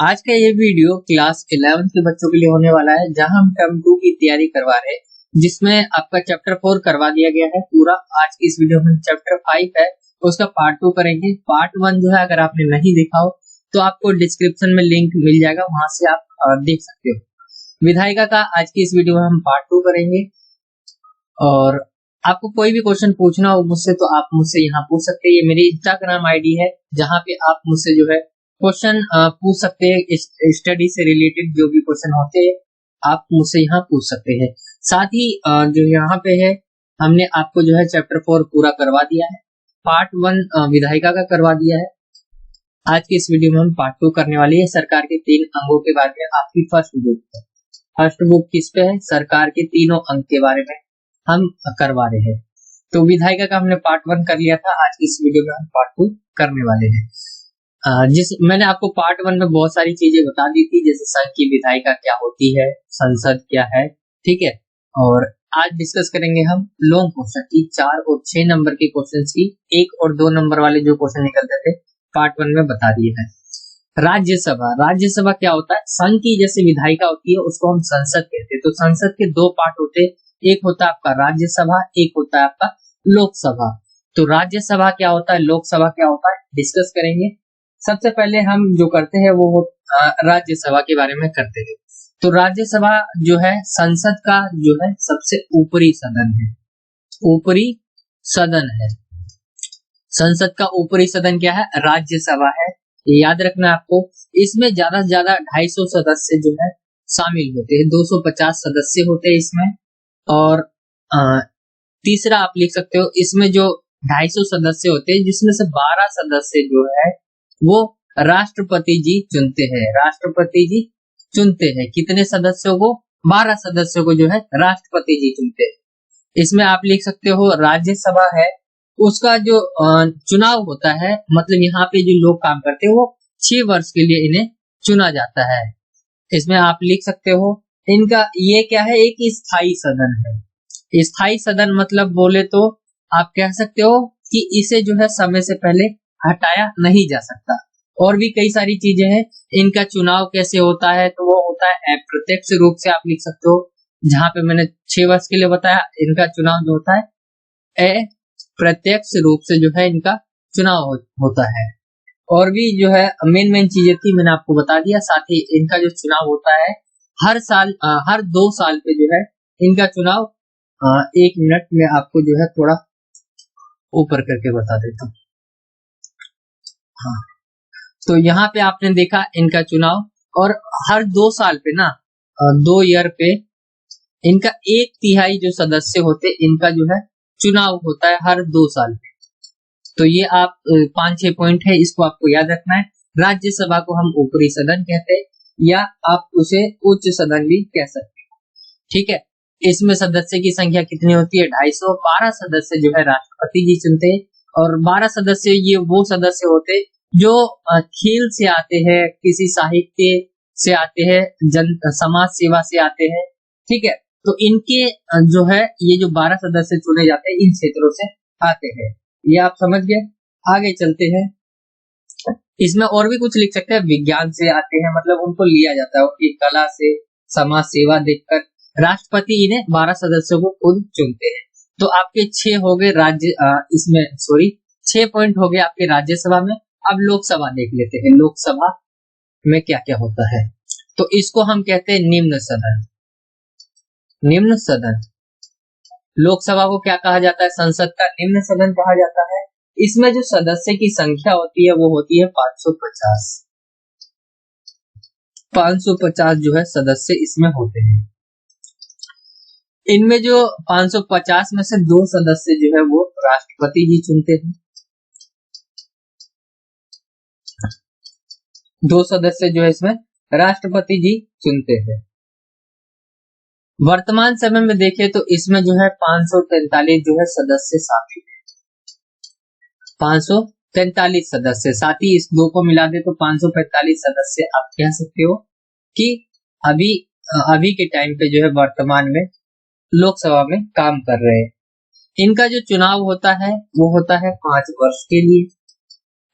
आज का ये वीडियो क्लास 11 के बच्चों के लिए होने वाला है, जहां हम टर्म 2 की तैयारी करवा रहे हैं, जिसमें आपका चैप्टर 4 करवा दिया गया है पूरा। आज की इस वीडियो में चैप्टर 5 है, उसका पार्ट 2 करेंगे। पार्ट 1 जो है अगर आपने नहीं देखा हो तो आपको डिस्क्रिप्शन में लिंक मिल जाएगा, वहां से आप देख सकते हो। विधायिका का आज की इस वीडियो में हम पार्ट 2 करेंगे। और आपको कोई भी क्वेश्चन पूछना हो मुझसे तो आप मुझसे यहाँ पूछ सकते हैं। ये मेरी इंस्टाग्राम आईडी है, जहाँ पे आप मुझसे जो है क्वेश्चन पूछ सकते हैं। स्टडी से रिलेटेड जो भी क्वेश्चन होते हैं आप मुझसे यहाँ पूछ सकते हैं। साथ ही जो यहाँ पे है, हमने आपको जो है चैप्टर 4 पूरा करवा दिया है। पार्ट 1 विधायिका का करवा दिया है। आज की इस वीडियो में हम पार्ट 2 करने वाले हैं। सरकार के 3 अंगों के बारे में आपकी फर्स्ट बुक है। फर्स्ट बुक किस पे है? सरकार के तीनों अंग के बारे में हम करवा रहे हैं। तो विधायिका का हमने पार्ट 1 कर लिया था, आज की इस वीडियो में हम पार्ट 2 करने वाले हैं। मैंने आपको पार्ट 1 में बहुत सारी चीजें बता दी थी, जैसे संघ की विधायिका क्या होती है, संसद क्या है, ठीक है। और आज डिस्कस करेंगे हम लॉन्ग क्वेश्चन की, 4 और 6 नंबर के क्वेश्चन की। 1 और 2 नंबर वाले जो क्वेश्चन निकलते थे पार्ट 1 में बता दिए हैं। राज्यसभा, राज्यसभा क्या होता है? संघ की जैसे विधायिका होती है उसको हम संसद कहते हैं। तो संसद के 2 पार्ट होते हैं, एक होता है आपका राज्यसभा, एक होता है आपका लोकसभा। तो राज्यसभा क्या होता है, लोकसभा क्या होता है, डिस्कस करेंगे। सबसे पहले हम जो करते हैं वो राज्यसभा के बारे में करते हैं। तो राज्यसभा जो है संसद का जो है सबसे ऊपरी सदन है, ऊपरी सदन है। संसद का ऊपरी सदन क्या है? राज्यसभा है। ये याद रखना आपको। इसमें ज्यादा से ज्यादा 250 सदस्य जो है शामिल होते हैं, 250 सदस्य होते हैं इसमें। और तीसरा आप लिख सकते हो, इसमें जो 250 सदस्य होते हैं जिसमें से 12 सदस्य जो है वो राष्ट्रपति जी चुनते हैं। राष्ट्रपति जी चुनते हैं कितने सदस्यों को? 12 सदस्यों को जो है राष्ट्रपति जी चुनते हैं। इसमें आप लिख सकते हो राज्यसभा है, उसका जो चुनाव होता है, मतलब यहाँ पे जो लोग काम करते हैं वो 6 वर्ष के लिए इन्हें चुना जाता है। इसमें आप लिख सकते हो इनका ये क्या है, एक स्थायी सदन है। स्थायी सदन मतलब बोले तो आप कह सकते हो कि इसे जो है समय से पहले हटाया नहीं जा सकता। और भी कई सारी चीजें हैं। इनका चुनाव कैसे होता है, तो वो होता है अप्रत्यक्ष रूप से, आप लिख सकते हो। जहां पे मैंने 6 वर्ष के लिए बताया, इनका चुनाव जो होता है अप्रत्यक्ष रूप से जो है इनका चुनाव होता है। और भी जो है मेन चीजें थी मैंने आपको बता दिया। साथ ही इनका जो चुनाव होता है हर साल, हर 2 साल पे जो है इनका चुनाव। 1 मिनट में आपको जो है थोड़ा ऊपर करके बता देता हूँ। हाँ, तो यहाँ पे आपने देखा इनका चुनाव, और हर 2 साल पे ना 2 ईयर पे इनका 1/3 जो सदस्य होते इनका जो है चुनाव होता है हर 2 साल पे। तो ये आप 5-6 पॉइंट है, इसको आपको याद रखना है। राज्यसभा को हम ऊपरी सदन कहते हैं, या आप उसे उच्च सदन भी कह सकते हो, ठीक है। इसमें सदस्य की संख्या कितनी होती है? 250। 12 सदस्य जो है राष्ट्रपति जी चुनते हैं, और 12 सदस्य ये वो सदस्य होते हैं जो खेल से आते हैं, किसी साहित्य से आते हैं, जन समाज सेवा से आते हैं, ठीक है। तो इनके जो है ये जो 12 सदस्य चुने जाते हैं इन क्षेत्रों से आते हैं। ये आप समझ गए। आगे चलते हैं। इसमें और भी कुछ लिख सकते हैं, विज्ञान से आते हैं, मतलब उनको लिया जाता है, उनकी कला से, समाज सेवा देखकर राष्ट्रपति इन्हें 12 सदस्यों को खुद चुनते हैं। तो आपके 6 हो गए इसमें 6 पॉइंट हो गए आपके राज्यसभा में। अब लोकसभा देख लेते हैं, लोकसभा में क्या क्या होता है। तो इसको हम कहते हैं निम्न सदन। निम्न सदन, लोकसभा को क्या कहा जाता है? संसद का निम्न सदन कहा जाता है। इसमें जो सदस्य की संख्या होती है वो होती है 550। 550 जो है सदस्य इसमें होते हैं। इनमें जो 550 में से 2 सदस्य जो है वो राष्ट्रपति जी चुनते हैं। 2 सदस्य जो है इसमें राष्ट्रपति जी चुनते हैं। वर्तमान समय में देखें तो इसमें जो है 543 जो है सदस्य शामिल है। 543 सदस्य, साथ ही इस 2 को मिला दे तो 545 सदस्य आप कह सकते हो कि अभी के टाइम पे जो है वर्तमान में लोकसभा में काम कर रहे हैं। इनका जो चुनाव होता है वो होता है 5 वर्ष के लिए।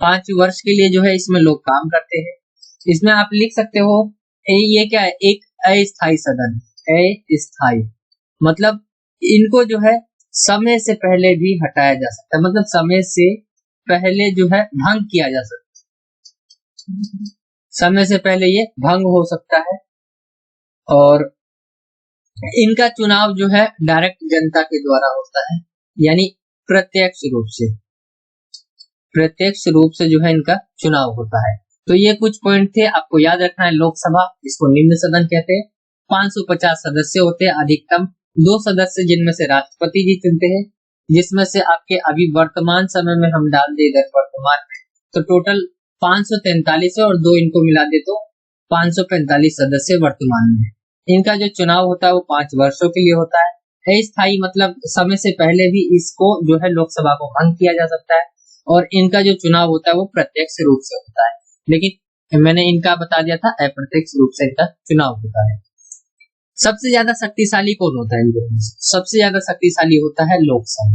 5 वर्ष के लिए जो है इसमें लोग काम करते हैं। इसमें आप लिख सकते हो ये क्या है, एक अस्थायी सदन, अस्थायी मतलब इनको जो है समय से पहले भी हटाया जा सकता है, मतलब समय से पहले जो है भंग किया जा सकता है, समय से पहले ये भंग हो सकता है। और इनका चुनाव जो है डायरेक्ट जनता के द्वारा होता है, यानी प्रत्यक्ष रूप से जो है इनका चुनाव होता है। तो ये कुछ पॉइंट थे, आपको याद रखना है। लोकसभा, इसको निम्न सदन कहते हैं, 550 सदस्य होते हैं, अधिकतम 2 सदस्य जिनमें से राष्ट्रपति जी चुनते हैं, जिसमें से आपके अभी वर्तमान समय में हम डाल दे इधर वर्तमान में, तो टोटल 543 है और 2 इनको मिला दे तो 545 सदस्य वर्तमान में। इनका जो चुनाव होता है वो 5 वर्षों के लिए होता है। अस्थायी मतलब समय से पहले भी इसको जो है लोकसभा को भंग किया जा सकता है, और इनका जो चुनाव होता है वो प्रत्यक्ष रूप से होता है, लेकिन मैंने इनका बता दिया था अप्रत्यक्ष रूप से इनका चुनाव होता है। सबसे ज्यादा शक्तिशाली कौन होता है इनके में? सबसे ज्यादा शक्तिशाली होता है लोकसभा।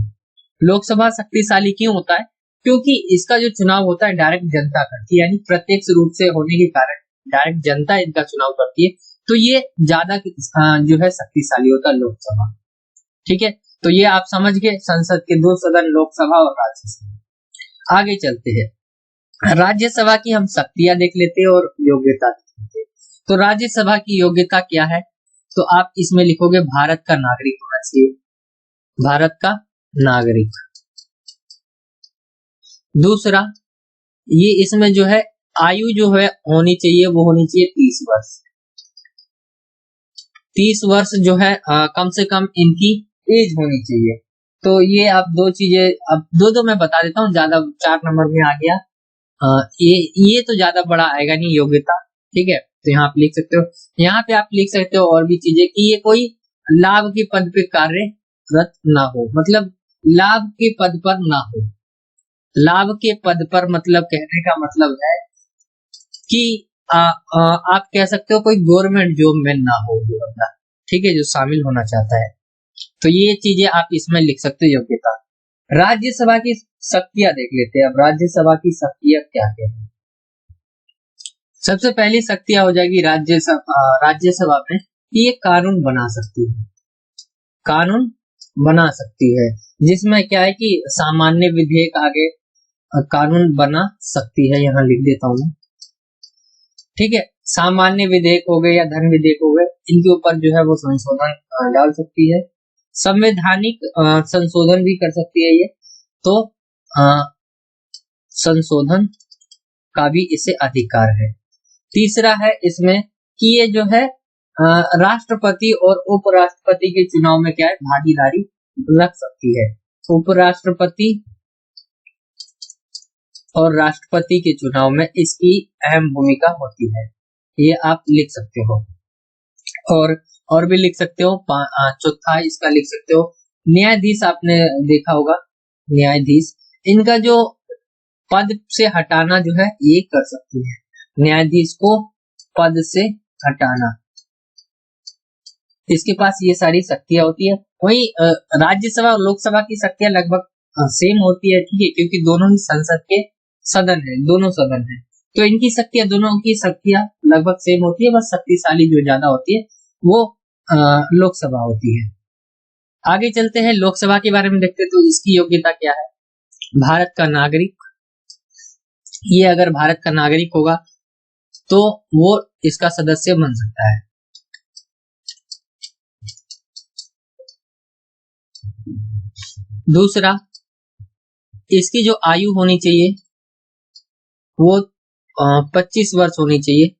लोकसभा शक्तिशाली क्यों होता है? क्योंकि इसका जो चुनाव होता है डायरेक्ट जनता करती है, यानी प्रत्यक्ष रूप से होने के कारण डायरेक्ट जनता इनका चुनाव करती है, तो ये ज्यादा जो है शक्तिशाली होता है लोकसभा। ठीक है, तो ये आप समझ गए, संसद के 2 सदन, लोकसभा और राज्यसभा। आगे चलते हैं, राज्यसभा की हम शक्तियां देख लेते हैं और योग्यता देख लेते हैं। तो राज्यसभा की योग्यता क्या है? तो आप इसमें लिखोगे भारत का नागरिक होना चाहिए, भारत का नागरिक। दूसरा, ये इसमें जो है आयु जो है होनी चाहिए, वो होनी चाहिए 30 वर्ष। 30 वर्ष जो है कम से कम इनकी एज होनी चाहिए। तो ये आप 2 चीजें, अब 2 मैं बता देता हूँ, ज्यादा 4 नंबर में आ गया। ये तो ज्यादा बड़ा आएगा नहीं योग्यता, ठीक है, तो यहाँ आप लिख सकते हो। यहाँ पे आप लिख सकते हो और भी चीजें कि ये कोई लाभ के पद पे कार्यरत ना हो, मतलब लाभ के पद पर ना हो। लाभ के पद पर मतलब कहने का मतलब है कि आप कह सकते हो कोई गवर्नमेंट जॉब में ना हो जो बंदा, ठीक है, जो शामिल होना चाहता है। तो ये चीजें आप इसमें लिख सकते हो योग्यता। राज्यसभा की शक्तियां देख लेते हैं। अब राज्यसभा की शक्तियां क्या क्या है? सबसे पहली शक्तियां हो जाएगी राज्यसभा में कि ये कानून बना सकती है, कानून बना सकती है, जिसमें क्या है कि सामान्य विधेयक आगे कानून बना सकती है, यहाँ लिख देता हूँ, ठीक है। सामान्य विधेयक हो गए या धन विधेयक हो गए, इनके ऊपर जो है वो संशोधन डाल सकती है। संवैधानिक संशोधन भी कर सकती है ये, तो संशोधन का भी इसे अधिकार है। तीसरा है इसमें कि ये जो है राष्ट्रपति और उपराष्ट्रपति के चुनाव में क्या है, भागीदारी रख सकती है। उपराष्ट्रपति और राष्ट्रपति के चुनाव में इसकी अहम भूमिका होती है, ये आप लिख सकते हो। और भी लिख सकते हो। चौथा इसका लिख सकते हो न्यायाधीश, आपने देखा होगा न्यायाधीश, इनका जो पद से हटाना जो है ये कर सकती है, न्यायाधीश को पद से हटाना, इसके पास ये सारी शक्तियां होती है। वही राज्यसभा और लोकसभा की शक्तियां लगभग सेम होती है, ठीक है, क्योंकि दोनों ही संसद के सदन है, दोनों सदन है, तो इनकी शक्तियां, दोनों की शक्तियां लगभग सेम होती है, बस शक्तिशाली जो ज्यादा होती है वो लोकसभा होती है। आगे चलते हैं, लोकसभा के बारे में देखते हैं। तो इसकी योग्यता क्या है? भारत का नागरिक, ये अगर भारत का नागरिक होगा तो वो इसका सदस्य बन सकता है। दूसरा, इसकी जो आयु होनी चाहिए वो 25 वर्ष होनी चाहिए,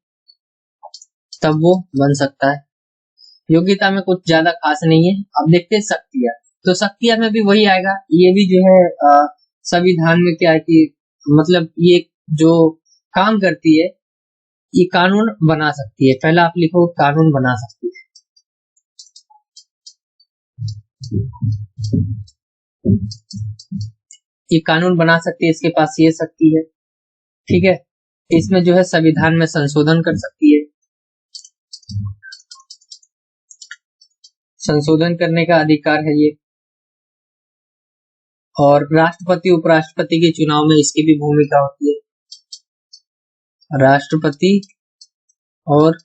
तब वो बन सकता है। योग्यता में कुछ ज्यादा खास नहीं है। अब देखते हैं शक्तियां, तो शक्तियां में भी वही आएगा, ये भी जो है संविधान में क्या है कि मतलब ये जो काम करती है, ये कानून बना सकती है। पहला आप लिखो कानून बना सकती है, ये कानून बना सकती है, इसके पास ये शक्ति है, ठीक है। इसमें जो है संविधान में संशोधन कर सकती है, संशोधन करने का अधिकार है ये। और राष्ट्रपति उपराष्ट्रपति के चुनाव में इसकी भी भूमिका होती है, राष्ट्रपति और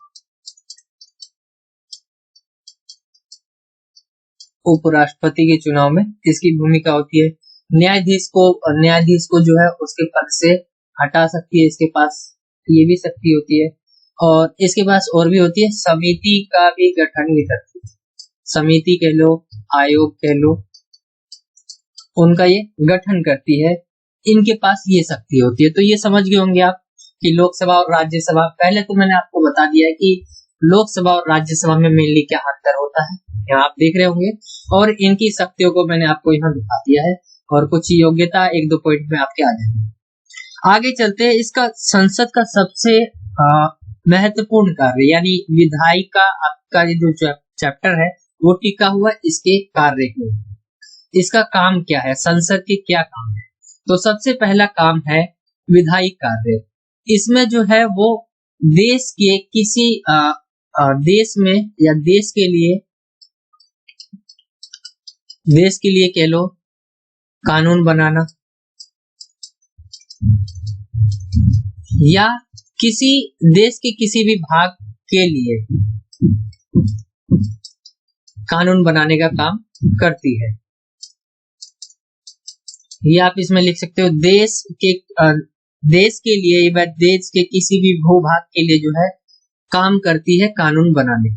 उपराष्ट्रपति के चुनाव में इसकी भूमिका होती है। न्यायाधीश को जो है उसके पद से हटा सकती है, इसके पास ये भी शक्ति होती है। और इसके पास और भी होती है, समिति का भी गठन भी करती है। समिति कह लो, आयोग कह लो, उनका ये गठन करती है। इनके पास ये शक्ति होती है। तो ये समझ गए होंगे आप कि लोकसभा और राज्यसभा। पहले तो मैंने आपको बता दिया है कि लोकसभा और राज्यसभा में मेनली क्या अंतर होता है, यहाँ आप देख रहे होंगे। और इनकी शक्तियों को मैंने आपको यहाँ दिखा दिया है, और कुछ योग्यता 1-2 पॉइंट में आपके आ जाएंगे। आगे चलते हैं। इसका संसद का सबसे महत्वपूर्ण कार्य यानी विधायिका का जो चैप्टर है वो टिका हुआ इसके कार्य के। इसका काम क्या है, संसद के क्या काम है? तो सबसे पहला काम है विधायी कार्य। इसमें जो है वो देश के किसी देश में या देश के लिए कह लो कानून बनाना, या किसी देश के किसी भी भाग के लिए कानून बनाने का काम करती है। ये आप इसमें लिख सकते हो, देश के लिए या देश के किसी भी भूभाग के लिए जो है काम करती है कानून बनाने।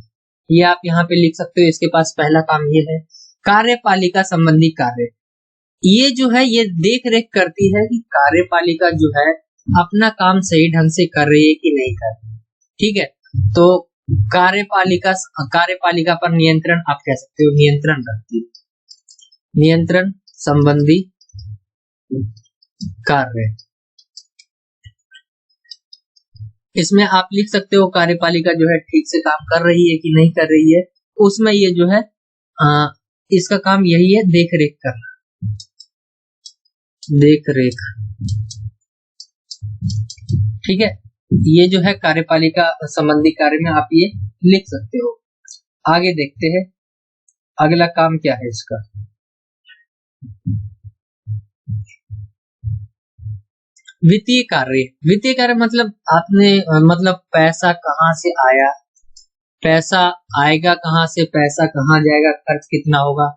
ये आप यहाँ पे लिख सकते हो। इसके पास पहला काम ये है। कार्यपालिका संबंधी कार्य, ये जो है ये देख रेख करती है कि कार्यपालिका जो है अपना काम सही ढंग से कर रही है कि नहीं कर रही। ठीक है, तो कार्यपालिका पर नियंत्रण आप कह सकते हो, नियंत्रण रखती है। नियंत्रण संबंधी कार्य, इसमें आप लिख सकते हो कार्यपालिका जो है ठीक से काम कर रही है कि नहीं कर रही है। उसमें ये जो है इसका काम यही है, देख रेख करना। देख रेख, ठीक है। ये जो है कार्यपालिका संबंधी कार्य में आप ये लिख सकते हो। आगे देखते हैं अगला काम क्या है इसका। वित्तीय कार्य मतलब पैसा कहाँ से आया, पैसा आएगा कहाँ से, पैसा कहाँ जाएगा, खर्च कितना होगा।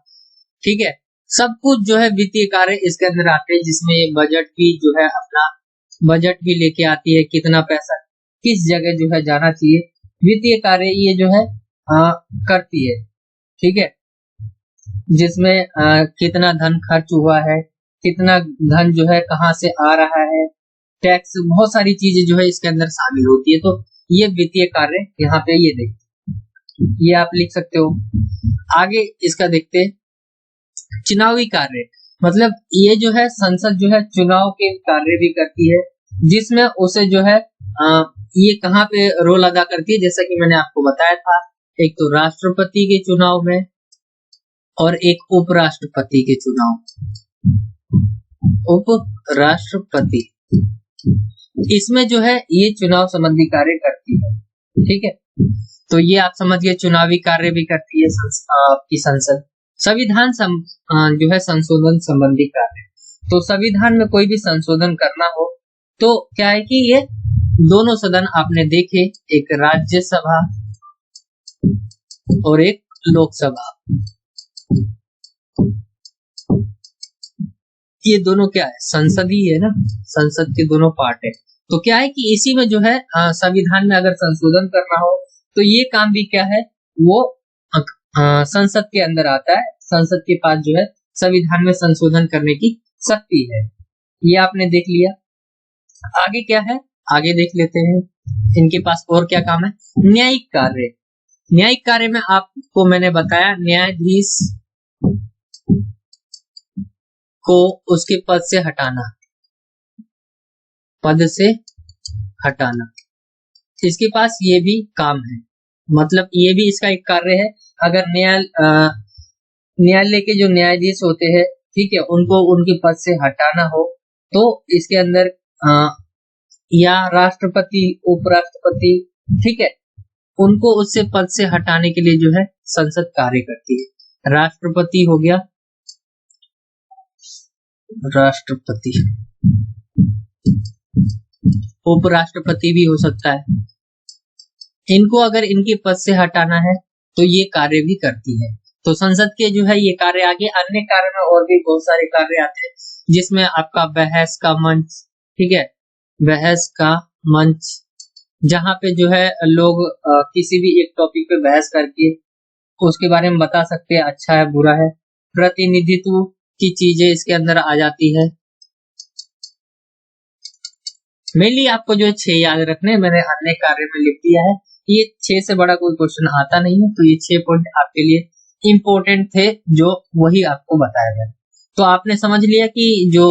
ठीक है, सब कुछ जो है वित्तीय कार्य इसके अंदर आते हैं, जिसमें ये बजट भी जो है अपना बजट भी लेके आती है, कितना पैसा किस जगह जो है जाना चाहिए। वित्तीय कार्य ये जो है करती है। ठीक है, जिसमें कितना धन खर्च हुआ है, कितना धन जो है कहाँ से आ रहा है, टैक्स, बहुत सारी चीजें जो है इसके अंदर शामिल होती है। तो ये वित्तीय कार्य यहाँ पे ये देखिए, ये आप लिख सकते हो। आगे इसका देखते हैं चुनावी कार्य, मतलब ये जो है संसद जो है चुनाव के कार्य भी करती है, जिसमें उसे जो है ये कहाँ पे रोल अदा करती है, जैसा कि मैंने आपको बताया था, एक तो राष्ट्रपति के चुनाव में और एक उपराष्ट्रपति के चुनाव। उपराष्ट्रपति इसमें जो है ये चुनाव संबंधी कार्य करती है। ठीक है, तो ये आप समझिए चुनावी कार्य भी करती है आपकी संसद। संविधान जो है संशोधन संबंधी कार्य, तो संविधान में कोई भी संशोधन करना हो तो क्या है कि ये दोनों सदन आपने देखे, एक राज्यसभा और एक लोकसभा, ये दोनों क्या है, संसदीय है ना, संसद के दोनों पार्ट है। तो क्या है कि इसी में जो है संविधान में अगर संशोधन करना हो तो ये काम भी क्या है वो संसद के अंदर आता है। संसद के पास जो है संविधान में संशोधन करने की शक्ति है। ये आपने देख लिया। आगे क्या है, आगे देख लेते हैं इनके पास और क्या काम है। न्यायिक कार्य, न्यायिक कार्य में आपको मैंने बताया न्यायाधीश को उसके पद से हटाना, पद से हटाना, इसके पास ये भी काम है, मतलब ये भी इसका एक कार्य है। अगर न्यायालय के जो न्यायाधीश होते हैं, ठीक है, उनको उनके पद से हटाना हो तो इसके अंदर या राष्ट्रपति, उपराष्ट्रपति, ठीक है, उनको उससे पद से हटाने के लिए जो है संसद कार्य करती है। राष्ट्रपति हो गया, राष्ट्रपति, उपराष्ट्रपति भी हो सकता है, इनको अगर इनके पद से हटाना है तो ये कार्य भी करती है। तो संसद के जो है ये कार्य आगे, अन्य कार्य में और भी बहुत सारे कार्य आते हैं, जिसमें आपका बहस का मंच, ठीक है, बहस का मंच, जहां पे जो है लोग किसी भी एक टॉपिक पे बहस करके उसके बारे में बता सकते हैं, अच्छा है बुरा है। प्रतिनिधित्व की चीजें इसके अंदर आ जाती है। मेनली आपको जो है 6 याद रखने, मैंने अन्य कार्य में लिख दिया है। ये 6 से बड़ा कोई क्वेश्चन आता नहीं है, तो ये 6 पॉइंट आपके लिए इम्पोर्टेंट थे, जो वही आपको बताया गया। तो आपने समझ लिया कि जो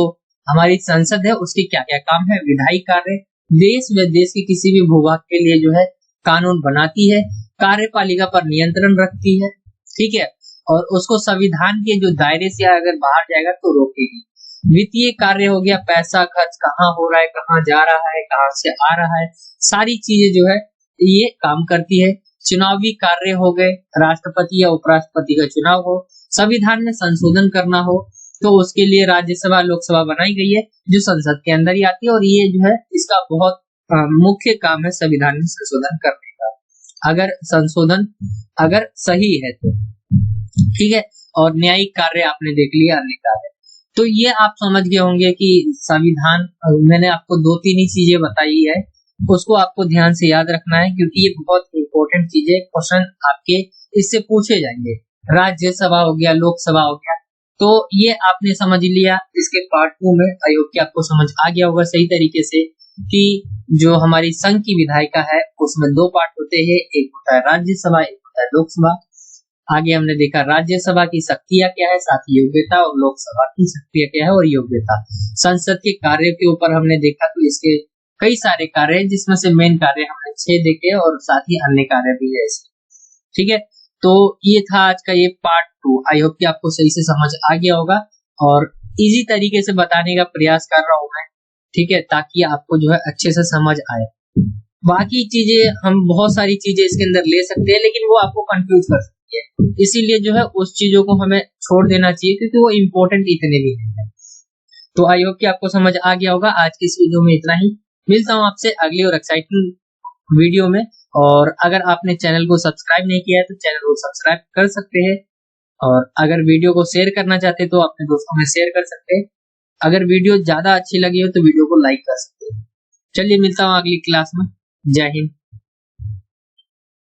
हमारी संसद है उसके क्या क्या काम है। विधायी कार्य, देश व देश के किसी भी भूभाग के लिए जो है कानून बनाती है, कार्यपालिका पर नियंत्रण रखती है, ठीक है, और उसको संविधान के जो दायरे से अगर बाहर जाएगा तो रोकेगी। वित्तीय कार्य हो गया, पैसा खर्च कहाँ हो रहा है, कहाँ जा रहा है, कहाँ से आ रहा है, सारी चीजें जो है ये काम करती है। चुनावी कार्य हो गए, राष्ट्रपति या उपराष्ट्रपति का चुनाव हो, संविधान में संशोधन करना हो, तो उसके लिए राज्यसभा लोकसभा बनाई गई है, जो संसद के अंदर ही आती है, और ये जो है इसका बहुत मुख्य काम है संविधान में संशोधन करने का, अगर संशोधन अगर सही है तो, ठीक है। और न्यायिक कार्य आपने देख लिया, अन्य कार्य। तो ये आप समझ गए होंगे कि संविधान, मैंने आपको 2-3 ही चीजें बताई है, उसको आपको ध्यान से याद रखना है, क्योंकि ये बहुत इंपॉर्टेंट चीजें, क्वेश्चन आपके इससे पूछे जाएंगे। राज्यसभा हो गया, लोकसभा हो गया, तो ये आपने समझ लिया। इसके पार्ट 2 में आई होप कि आपको समझ आ गया होगा सही तरीके से कि जो हमारी संघ की विधायिका है उसमें 2 पार्ट होते हैं, एक होता है राज्यसभा, एक होता है लोकसभा। आगे हमने देखा राज्यसभा की शक्तियां क्या है, साथ ही योग्यता, और लोकसभा की शक्तियां क्या है और योग्यता। संसद के कार्य के ऊपर हमने देखा, तो इसके कई सारे कार्य हैं, जिसमें से मेन कार्य हमने 6 देखे और साथ ही अन्य कार्य भी है इसके, ठीक है। तो ये था आज का ये पार्ट 2। आई होप कि आपको सही से समझ आ गया होगा, और इजी तरीके से बताने का प्रयास कर रहा हूं मैं, ठीक है, ताकि आपको जो है अच्छे से समझ आए। बाकी चीजें, हम बहुत सारी चीजें इसके अंदर ले सकते हैं, लेकिन वो आपको कंफ्यूज कर सकती है, इसीलिए जो है उस चीजों को हमें छोड़ देना चाहिए, क्योंकि वो इम्पोर्टेंट इतने भी नहीं है। तो आई होप कि आपको समझ आ गया होगा। आज की इस वीडियो में इतना ही, मिलता हूँ आपसे अगली और एक्साइटिंग वीडियो में। और अगर आपने चैनल को सब्सक्राइब नहीं किया है तो चैनल को सब्सक्राइब कर सकते हैं, और अगर वीडियो को शेयर करना चाहते हैं तो अपने दोस्तों में शेयर कर सकते हैं। अगर वीडियो ज्यादा अच्छी लगी हो तो वीडियो को लाइक कर सकते हैं। चलिए, मिलता हूँ अगली क्लास में। जय हिंद।